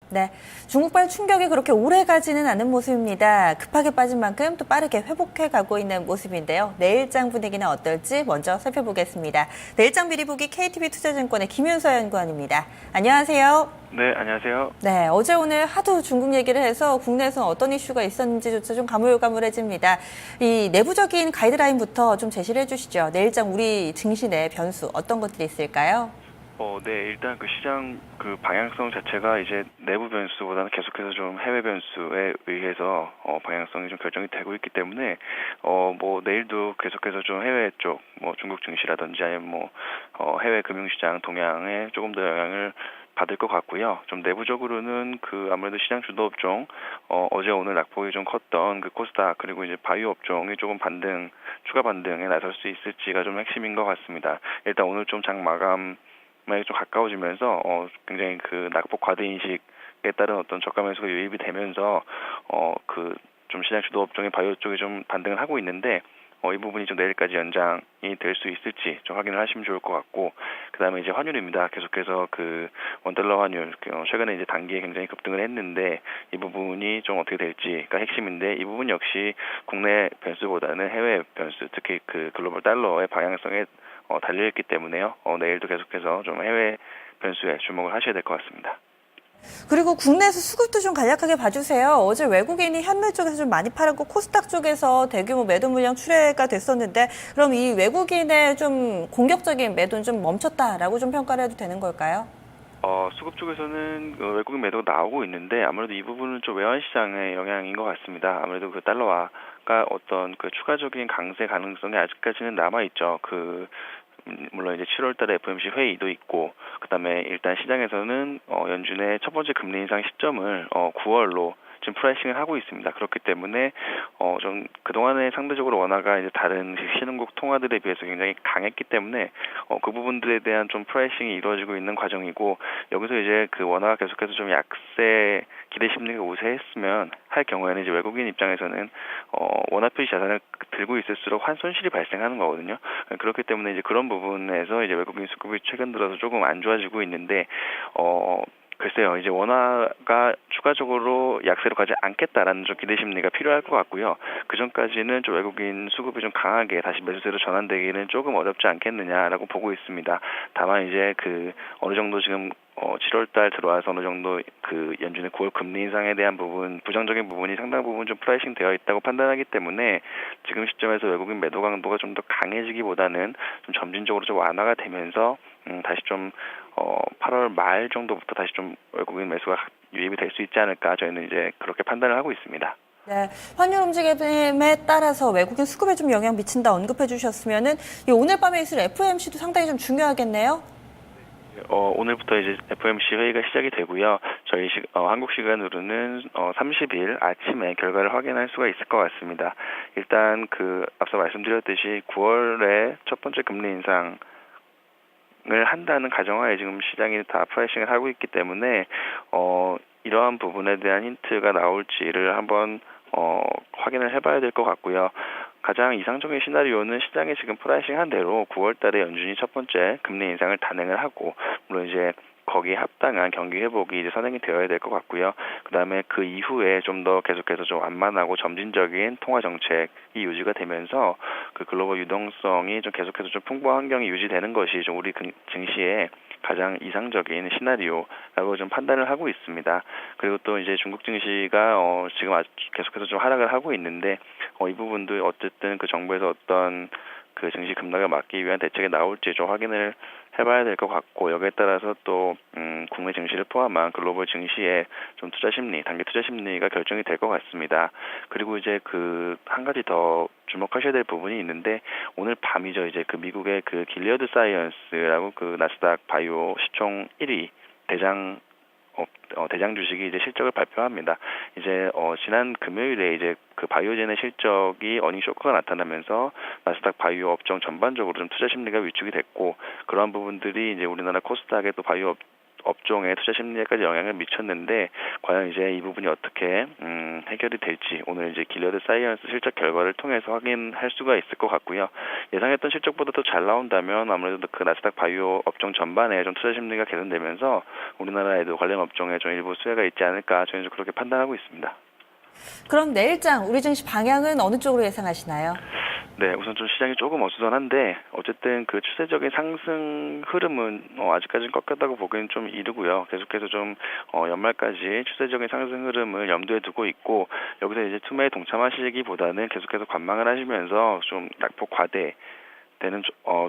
네, 중국발 충격이 그렇게 오래 가지는 않은 모습입니다. 급하게 빠진 만큼 또 빠르게 회복해 가고 있는 모습인데요. 내일장 분위기는 어떨지 먼저 살펴보겠습니다. 내일장 미리 보기 KTB 투자증권의 김윤서 연구원입니다. 안녕하세요. 네, 안녕하세요. 네, 어제 오늘 하도 중국 얘기를 해서 국내에서는 어떤 이슈가 있었는지조차 좀 가물가물해집니다. 이 내부적인 가이드라인부터 좀 제시를 해주시죠. 내일장 우리 증시의 변수 어떤 것들이 있을까요? 네, 일단 그 시장 그 방향성 자체가 이제 내부 변수보다는 계속해서 좀 해외 변수에 의해서 방향성이 좀 결정이 되고 있기 때문에 뭐 내일도 계속해서 좀 해외 쪽, 뭐 중국 증시라든지 아니면 뭐 해외 금융시장 동향에 조금 더 영향을 받을 것 같고요. 좀 내부적으로는 그 아무래도 시장 주도 업종 어제 오늘 낙폭이 좀 컸던 그 코스닥 그리고 이제 바이오 업종이 조금 추가 반등에 나설 수 있을지가 좀 핵심인 것 같습니다. 일단 오늘 좀 장 마감 좀 가까워지면서 굉장히 그 낙폭 과대 인식에 따른 어떤 저가 매수가 유입이 되면서 그 좀 시장 주도 업종의 바이오 쪽이 좀 반등을 하고 있는데 이 부분이 좀 내일까지 연장이 될 수 있을지 좀 확인을 하시면 좋을 것 같고, 그다음에 이제 환율입니다. 계속해서 그 원달러 환율 최근에 이제 단기에 굉장히 급등을 했는데 이 부분이 좀 어떻게 될지가 핵심인데, 이 부분 역시 국내 변수보다는 해외 변수, 특히 그 글로벌 달러의 방향성에 달려있기 때문에요. 내일도 계속해서 좀 해외 변수에 주목을 하셔야 될 것 같습니다. 그리고 국내에서 수급도 좀 간략하게 봐주세요. 어제 외국인이 현물 쪽에서 좀 많이 팔았고 코스닥 쪽에서 대규모 매도 물량 출회가 됐었는데, 그럼 이 외국인의 좀 공격적인 매도는 좀 멈췄다라고 좀 평가를 해도 되는 걸까요? 수급 쪽에서는 외국인 매도가 나오고 있는데 아무래도 이 부분은 좀 외환 시장의 영향인 것 같습니다. 아무래도 그 달러화가 어떤 그 추가적인 강세 가능성이 아직까지는 남아 있죠. 물론 이제 7월 달에 FOMC 회의도 있고, 그다음에 일단 시장에서는 연준의 첫 번째 금리 인상 시점을 9월로 지금 프라이싱을 하고 있습니다. 그렇기 때문에 좀 그동안에 상대적으로 원화가 이제 다른 신흥국 통화들에 비해서 굉장히 강했기 때문에 그 부분들에 대한 좀 프라이싱이 이루어지고 있는 과정이고, 여기서 이제 그 원화가 계속해서 좀 약세 기대 심리가 우세했으면 할 경우에는 이제 외국인 입장에서는 원화 표시 자산을 들고 있을수록 환손실이 발생하는 거거든요. 그렇기 때문에 이제 그런 부분에서 이제 외국인 수급이 최근 들어서 조금 안 좋아지고 있는데 글쎄요, 이제 원화가 추가적으로 약세로 가지 않겠다라는 좀 기대 심리가 필요할 것 같고요. 그 전까지는 좀 외국인 수급이 좀 강하게 다시 매수세로 전환되기는 조금 어렵지 않겠느냐라고 보고 있습니다. 다만 이제 그 어느 정도 지금 7월 달 들어와서 어느 정도 그 연준의 9월 금리 인상에 대한 부분, 부정적인 부분이 상당 부분 좀 프라이싱 되어 있다고 판단하기 때문에 지금 시점에서 외국인 매도 강도가 좀 더 강해지기보다는 좀 점진적으로 좀 완화가 되면서 다시 좀 8월 말 정도부터 다시 좀 외국인 매수가 유입이 될 수 있지 않을까, 저희는 이제 그렇게 판단을 하고 있습니다. 네, 환율 움직임에 따라서 외국인 수급에 좀 영향 미친다 언급해 주셨으면은 이 오늘 밤에 있을 FOMC도 상당히 좀 중요하겠네요. 오늘부터 이제 FOMC 회의가 시작이 되고요. 저희 한국 시간으로는 30일 아침에 결과를 확인할 수가 있을 것 같습니다. 일단 앞서 말씀드렸듯이 9월에 첫 번째 금리 인상을 한다는 가정하에 지금 시장이 다 프라이싱을 하고 있기 때문에 이러한 부분에 대한 힌트가 나올지를 한번 확인을 해봐야 될 것 같고요. 가장 이상적인 시나리오는 시장이 지금 프라이싱한 대로 9월 달에 연준이 첫 번째 금리 인상을 단행을 하고, 물론 이제 거기에 합당한 경기 회복이 이제 선행이 되어야 될 것 같고요. 그다음에 그 이후에 좀 더 계속해서 좀 완만하고 점진적인 통화 정책이 유지가 되면서 그 글로벌 유동성이 좀 계속해서 좀 풍부한 환경이 유지되는 것이 좀 우리 증시의 가장 이상적인 시나리오라고 좀 판단을 하고 있습니다. 그리고 또 이제 중국 증시가 지금 아주 계속해서 좀 하락을 하고 있는데 이 부분도 어쨌든 그 정부에서 어떤 그 증시 급락을 막기 위한 대책이 나올지 좀 확인을 해봐야 될 것 같고, 여기에 따라서 또 국내 증시를 포함한 글로벌 증시의 좀 투자 심리, 단기 투자 심리가 결정이 될 것 같습니다. 그리고 이제 한 가지 더 주목하셔야 될 부분이 있는데, 오늘 밤이죠. 이제 그 미국의 그 길리어드 사이언스라고 그 나스닥 바이오 시총 1위 대장 주식이 이제 실적을 발표합니다. 이제 지난 금요일에 이제 그 바이오젠의 실적이 어닝 쇼크가 나타나면서 나스닥 바이오 업종 전반적으로 좀 투자 심리가 위축이 됐고, 그러한 부분들이 이제 우리나라 코스닥의 또 바이오 업종의 투자 심리에까지 영향을 미쳤는데 과연 이제 이 부분이 어떻게 해결이 될지 오늘 이제 길리어드 사이언스 실적 결과를 통해서 확인할 수가 있을 것 같고요. 예상했던 실적보다 더 잘 나온다면 아무래도 그 나스닥 바이오 업종 전반에 좀 투자 심리가 개선되면서 우리나라에도 관련 업종에 좀 일부 수혜가 있지 않을까 저희는 좀 그렇게 판단하고 있습니다. 그럼 내일장 우리 증시 방향은 어느 쪽으로 예상하시나요? 네, 우선 좀 시장이 조금 어수선한데 어쨌든 그 추세적인 상승 흐름은 아직까지는 꺾였다고 보기는 좀 이르고요. 계속해서 좀 연말까지 추세적인 상승 흐름을 염두에 두고 있고 여기서 이제 투매에 동참하시기보다는 계속해서 관망을 하시면서 좀 낙폭 과대 되는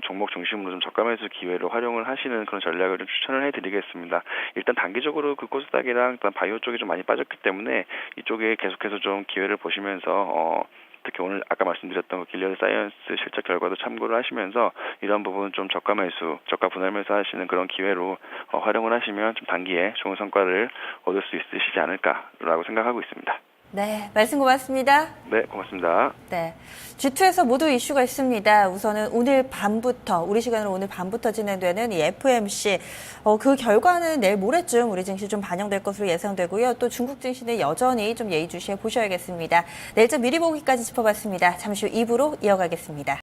종목 중심으로 좀 저가 매수 기회를 활용을 하시는 그런 전략을 좀 추천을 해드리겠습니다. 일단 단기적으로 그 코스닥이랑 일단 바이오 쪽이 좀 많이 빠졌기 때문에 이쪽에 계속해서 좀 기회를 보시면서 특히 오늘 아까 말씀드렸던 길리어드 사이언스 실적 결과도 참고를 하시면서 이런 부분 좀 저가 매수, 저가 분할 매수 하시는 그런 기회로 활용을 하시면 좀 단기에 좋은 성과를 얻을 수 있으시지 않을까라고 생각하고 있습니다. 네, 말씀 고맙습니다. 네, 고맙습니다. 네, G2에서 모두 이슈가 있습니다. 우선은 오늘 밤부터, 우리 시간으로 오늘 밤부터 진행되는 이 FOMC, 그 결과는 내일 모레쯤 우리 증시 좀 반영될 것으로 예상되고요. 또 중국 증시는 여전히 좀 예의주시해 보셔야겠습니다. 내일장 미리 보기까지 짚어봤습니다. 잠시 후 2부로 이어가겠습니다.